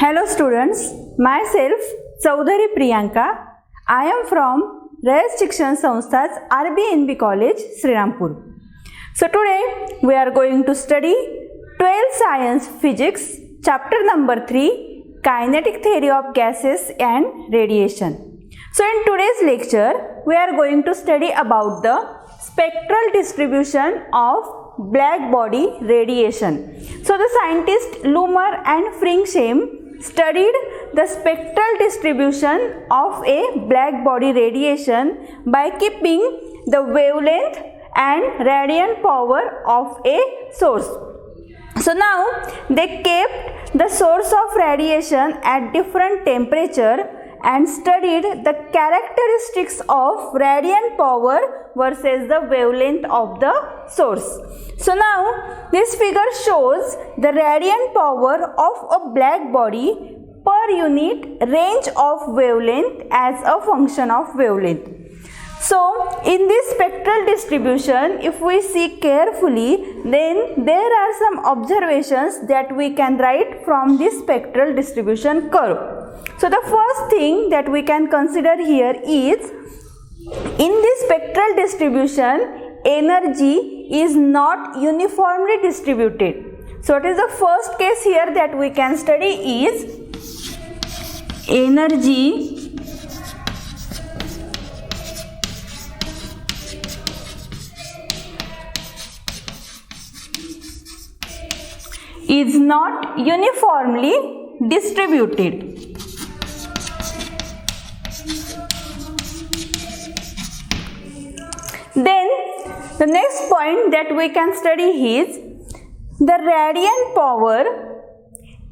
Hello students, myself Chaudhary Priyanka. I am from Rayas Shikshan Sanstha's RBNB College, Srirampur. So today we are going to study 12th Science Physics, chapter number 3, Kinetic Theory of Gases and Radiation. So in today's lecture we are going to study about the spectral distribution of black body radiation. So the scientists Lummer and Fringsham studied the spectral distribution of a black body radiation by keeping the wavelength and radiant power of a source. So now they kept the source of radiation at different temperature and studied the characteristics of radiant power versus the wavelength of the source. So now this figure shows the radiant power of a black body per unit range of wavelength as a function of wavelength. So in this spectral distribution, if we see carefully, then there are some observations that we can write from this spectral distribution curve. So the first thing that we can consider here is, in this spectral distribution, energy is not uniformly distributed. So what is the first case here that we can study is, energy is not uniformly distributed. Then the next point that we can study is, the radiant power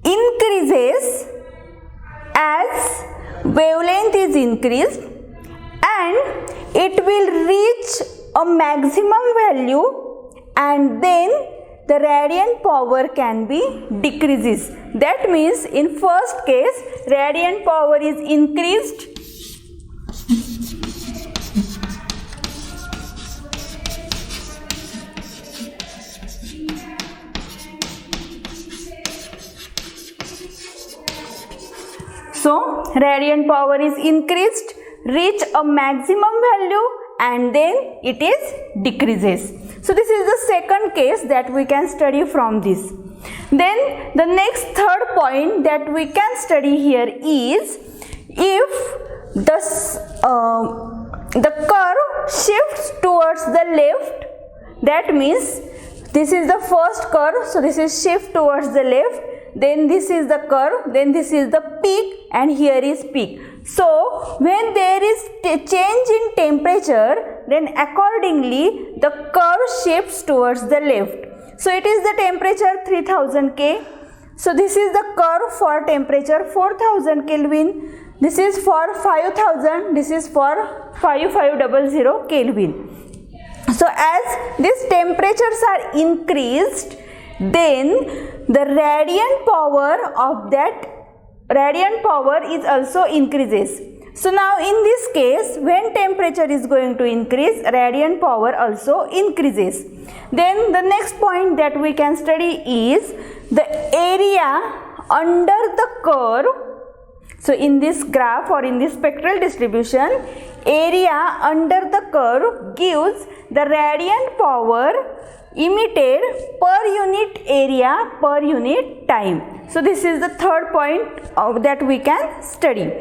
increases as wavelength is increased, and it will reach a maximum value, and then the radiant power can be decreases. That means in first case radiant power is increased, so radiant power is increased, reach a maximum value, and then it is decreases. So this is the second case that we can study from this. Then the next third point that we can study here is, if the curve shifts towards the left, that means this is the first curve, so this is shift towards the left, then this is the curve, then this is the peak, and here is peak. So when there is change in temperature, then accordingly the curve shifts towards the left. So it is the temperature 3000 K. So this is the curve for temperature 4000 Kelvin. This is for 5000. This is for 5500 Kelvin. So as these temperatures are increased, then the radiant power of that radiant power is also increases. So now in this case, when temperature is going to increase, radiant power also increases. Then the next point that we can study is the area under the curve. So in this graph or in this spectral distribution, area under the curve gives the radiant power emitted per unit area per unit time. So this is the third point that we can study.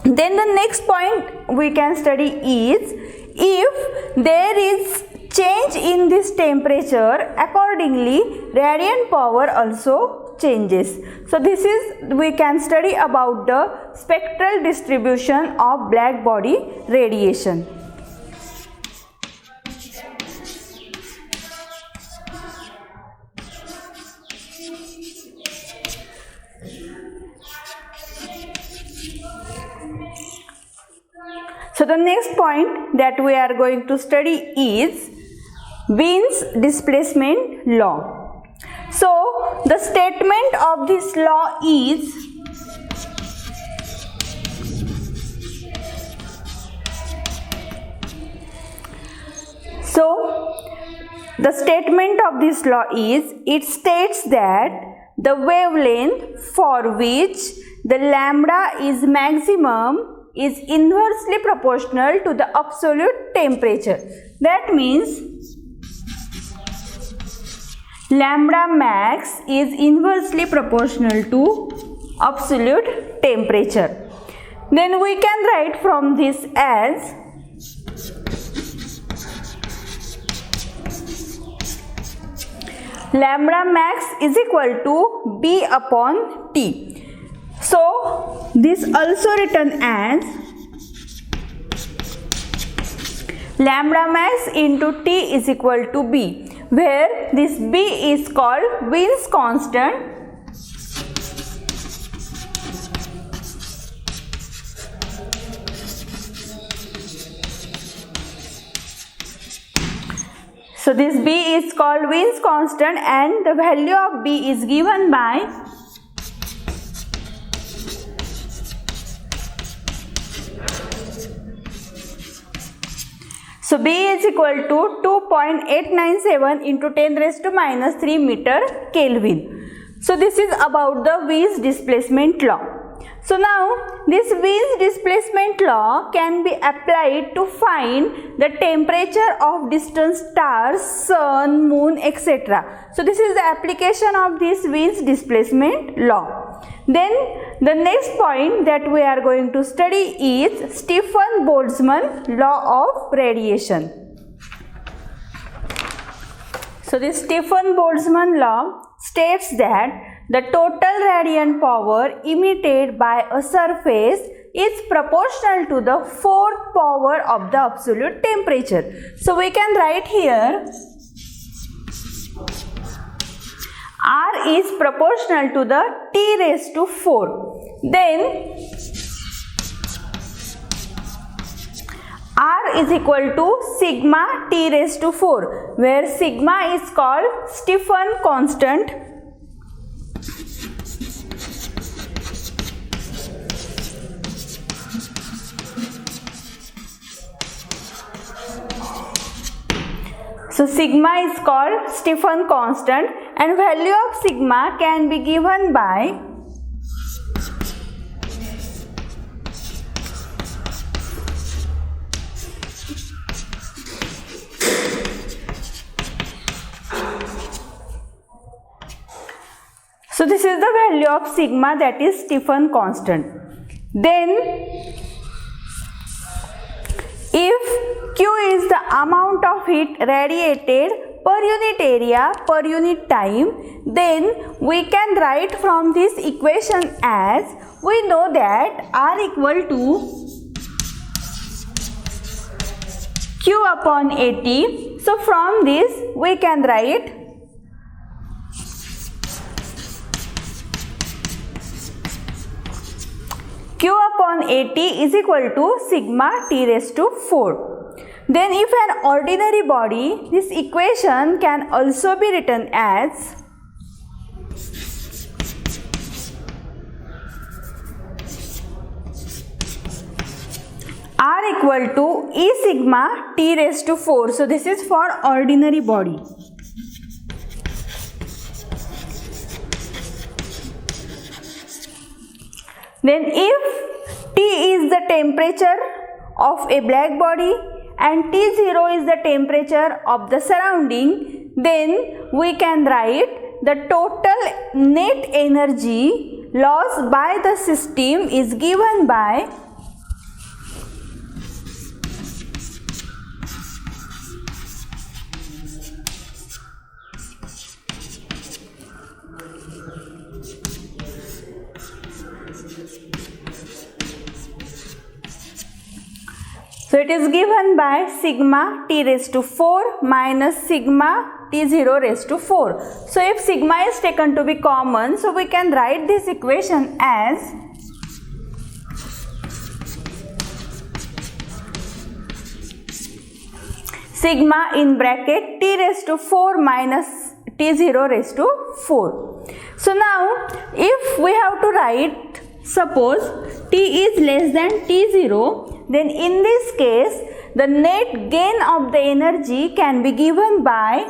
Then the next point we can study is, if there is change in this temperature, accordingly radiant power also changes. So this is, we can study about the spectral distribution of black body radiation. So the next point that we are going to study is Wien's displacement law. So the statement of this law is, it states that the wavelength for which the lambda is maximum is inversely proportional to the absolute temperature. That means lambda max is inversely proportional to absolute temperature. Then we can write from this as lambda max is equal to B upon T. So this also written as lambda max into T is equal to B, where this B is called Wien's constant. So this B is called Wien's constant and the value of B is given by so B is equal to 2.897 into 10 raised to minus 3 meter Kelvin. So this is about the Wien's displacement law. So now this Wien's displacement law can be applied to find the temperature of distant stars, sun, moon, etc. So this is the application of this Wien's displacement law. Then the next point that we are going to study is Stefan-Boltzmann law of radiation. So this Stefan-Boltzmann law states that the total radiant power emitted by a surface is proportional to the fourth power of the absolute temperature. So we can write here R is proportional to the T raised to 4. Then R is equal to sigma T raised to 4, where sigma is called Stefan constant. So sigma is called Stefan constant and value of sigma can be given by so this is the value of sigma, that is Stefan constant. Then if Q is the amount of heat radiated per unit area per unit time, then we can write from this equation as we know that R equal to Q upon AT. So from this we can write Q upon AT is equal to sigma T raised to 4. Then if an ordinary body, this equation can also be written as R equal to E sigma T raised to 4. So this is for ordinary body. Then if T is the temperature of a black body and T0 is the temperature of the surrounding, then we can write the total net energy lost by the system is given by so it is given by sigma T raised to 4 minus sigma T0 raised to 4. So if sigma is taken to be common, so we can write this equation as sigma in bracket T raised to 4 minus T0 raised to 4. So now if we have to write, suppose T is less than T0, then in this case the net gain of the energy can be given by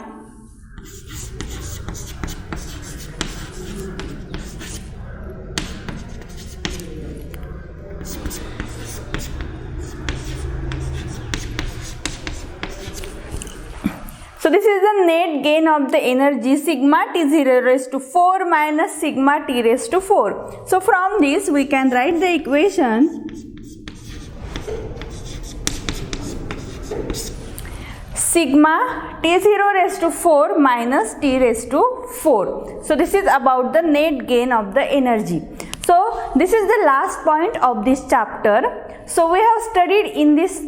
So this is the net gain of the energy sigma T0 raised to 4 minus sigma T raised to 4. So from this we can write the equation sigma T0 raised to 4 minus T raised to 4. So this is about the net gain of the energy. So this is the last point of this chapter. So we have studied in this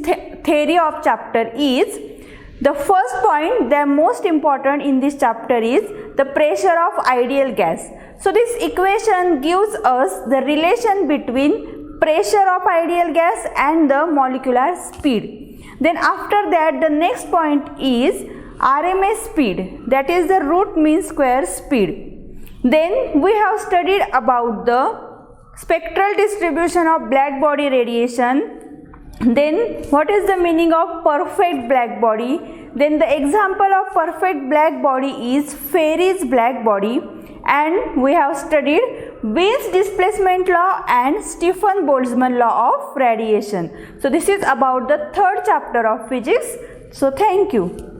theory of chapter is the first point, the most important in this chapter is the pressure of ideal gas. So this equation gives us the relation between pressure of ideal gas and the molecular speed. Then after that the next point is RMS speed, that is the root mean square speed. Then we have studied about the spectral distribution of black body radiation. Then what is the meaning of perfect black body? Then the example of perfect black body is Fairy's black body, and we have studied Wien's displacement law and Stefan Boltzmann law of radiation. So this is about the third chapter of physics. So thank you.